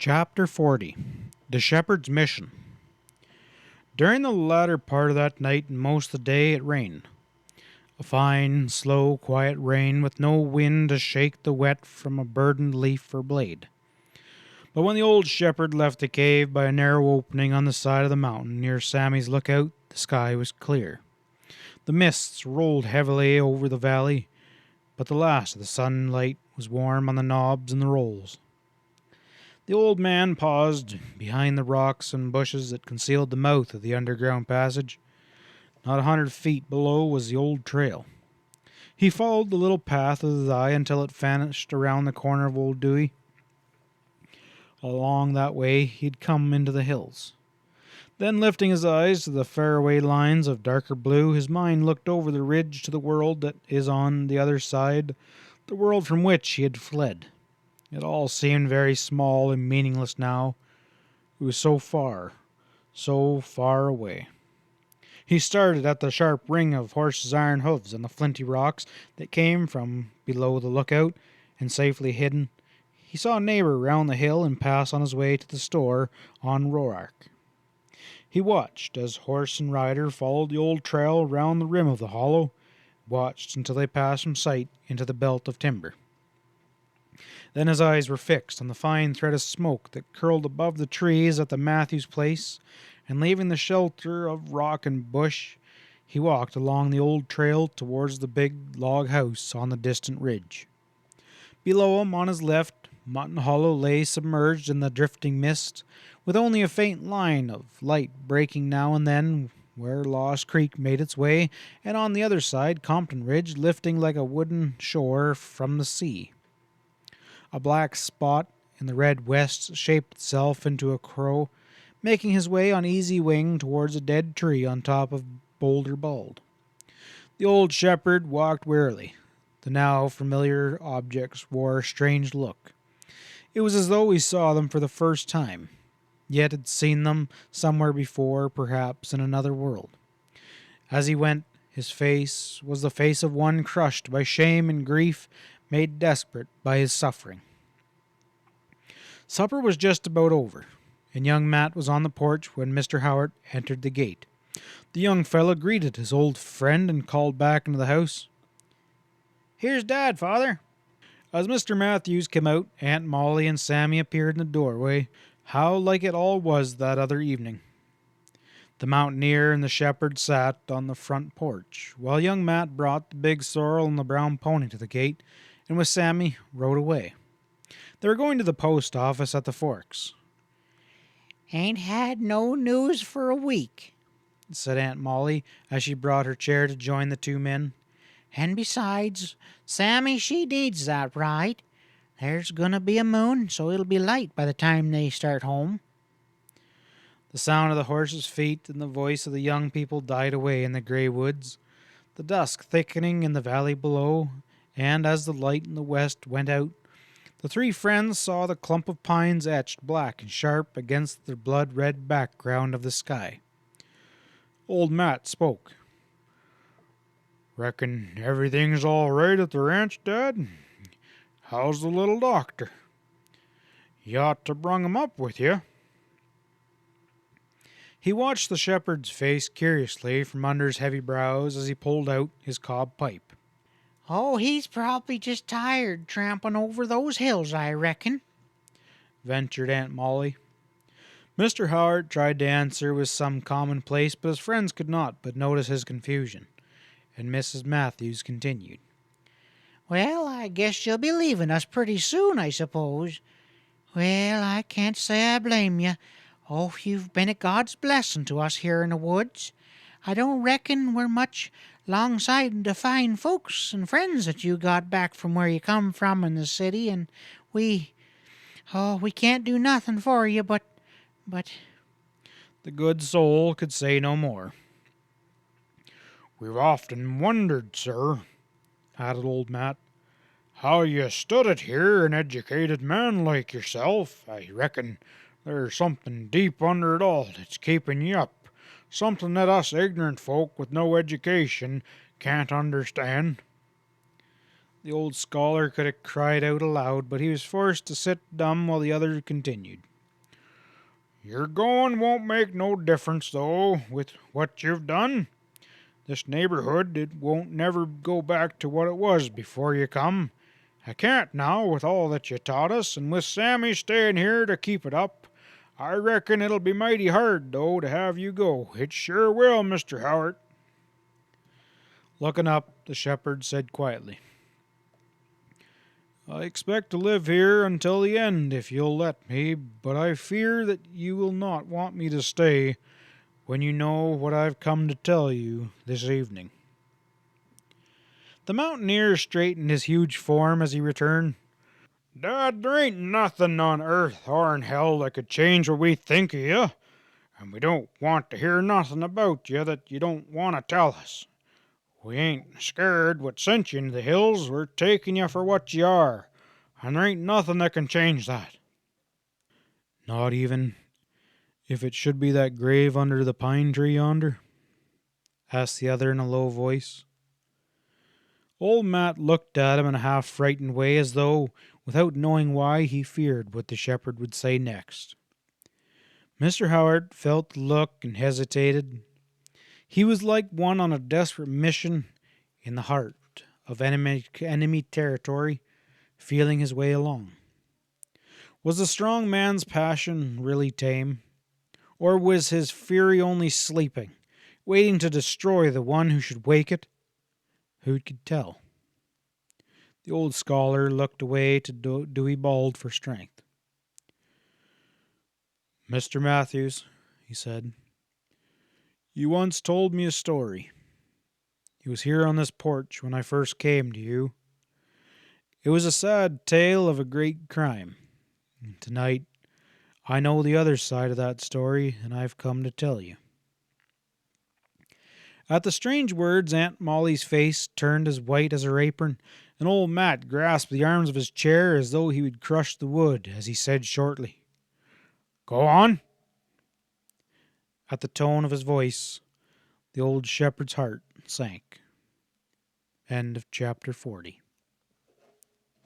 Chapter 40. The Shepherd's Mission. During the latter part of that night and most of the day it rained. A fine, slow, quiet rain with no wind to shake the wet from a burdened leaf or blade. But when the old shepherd left the cave by a narrow opening on the side of the mountain near Sammy's lookout, the sky was clear. The mists rolled heavily over the valley, but the last of the sunlight was warm on the knobs and the rolls. The old man paused behind the rocks and bushes that concealed the mouth of the underground passage. Not 100 feet below was the old trail. He followed the little path with his eye until it vanished around the corner of Old Dewey. Along that way he'd come into the hills. Then, lifting his eyes to the faraway lines of darker blue, his mind looked over the ridge to the world that is on the other side, the world from which he had fled. It all seemed very small and meaningless now. It was so far away. He started at the sharp ring of horses' iron hoofs on the flinty rocks that came from below the lookout, and safely hidden, he saw a neighbor round the hill and pass on his way to the store on Ozark. He watched as horse and rider followed the old trail round the rim of the hollow, watched until they passed from sight into the belt of timber. Then his eyes were fixed on the fine thread of smoke that curled above the trees at the Matthews place, and leaving the shelter of rock and bush, he walked along the old trail towards the big log house on the distant ridge. Below him, on his left, Mutton Hollow lay submerged in the drifting mist, with only a faint line of light breaking now and then where Lost Creek made its way, and on the other side Compton Ridge lifting like a wooden shore from the sea. A black spot in the red west shaped itself into a crow, making his way on easy wing towards a dead tree on top of Boulder Bald. The old shepherd walked wearily. The now familiar objects wore a strange look. It was as though he saw them for the first time, yet had seen them somewhere before, perhaps in another world. As he went, his face was the face of one crushed by shame and grief, made desperate by his suffering. Supper was just about over, and young Matt was on the porch when Mr. Howitt entered the gate. The young fellow greeted his old friend and called back into the house, "Here's Dad, Father." As Mr. Matthews came out, Aunt Molly and Sammy appeared in the doorway. How like it all was that other evening. The mountaineer and the shepherd sat on the front porch, while young Matt brought the big sorrel and the brown pony to the gate, and with Sammy rode away. They were going to the post office at the Forks. "Ain't had no news for a week," said Aunt Molly as she brought her chair to join the two men. "And besides, Sammy, she needs that right. There's gonna be a moon, so it'll be light by the time they start home." The sound of the horses' feet and the voice of the young people died away in the gray woods, the dusk thickening in the valley below, and as the light in the west went out, the three friends saw the clump of pines etched black and sharp against the blood-red background of the sky. Old Matt spoke. "Reckon everything's all right at the ranch, Dad? How's the little doctor? You ought to brung him up with you." He watched the shepherd's face curiously from under his heavy brows as he pulled out his cob pipe. "Oh, he's probably just tired tramping over those hills, I reckon," ventured Aunt Molly. Mr. Howard tried to answer with some commonplace, but his friends could not but notice his confusion, and Mrs. Matthews continued. "Well, I guess you'll be leaving us pretty soon, I suppose. Well, I can't say I blame you. Oh, you've been a God's blessing to us here in the woods. I don't reckon we're much 'longside the fine folks and friends that you got back from where you come from in the city, and we can't do nothing for you, but... The good soul could say no more. "We've often wondered, sir," added old Matt, "how you stood it here, an educated man like yourself. I reckon there's something deep under it all that's keeping you up, something that us ignorant folk with no education can't understand." The old scholar could have cried out aloud, but he was forced to sit dumb while the other continued. Your going won't make no difference, though, with what you've done. This neighborhood, it won't never go back to what it was before you come. I can't now, with all that you taught us, and with Sammy staying here to keep it up. I reckon it'll be mighty hard, though, to have you go. It sure will, Mr. Howard. Looking up, the shepherd said quietly, I expect to live here until the end, if you'll let me, but I fear that you will not want me to stay when you know what I've come to tell you this evening. The mountaineer straightened his huge form as he returned. Dad, there ain't nothing on earth or in hell that could change what we think of you, and we don't want to hear nothing about you that you don't want to tell us. We ain't scared what sent you into the hills. We're taking you for what you are, and there ain't nothing that can change that. Not even if it should be that grave under the pine tree yonder? Asked the other in a low voice. Old Matt looked at him in a half frightened way, as though, without knowing why, he feared what the shepherd would say next. Mr. Howard felt the look and hesitated. He was like one on a desperate mission in the heart of enemy territory, feeling his way along. Was the strong man's passion really tame? Or was his fury only sleeping, waiting to destroy the one who should wake it? Who could tell? The old scholar looked away to Dewey Bald for strength. Mr. Matthews, he said, you once told me a story. It was here on this porch when I first came to you. It was a sad tale of a great crime. And tonight, I know the other side of that story, and I've come to tell you. At the strange words, Aunt Molly's face turned as white as her apron, and old Matt grasped the arms of his chair as though he would crush the wood as he said shortly, Go on. At the tone of his voice, the old shepherd's heart sank. End of chapter 40.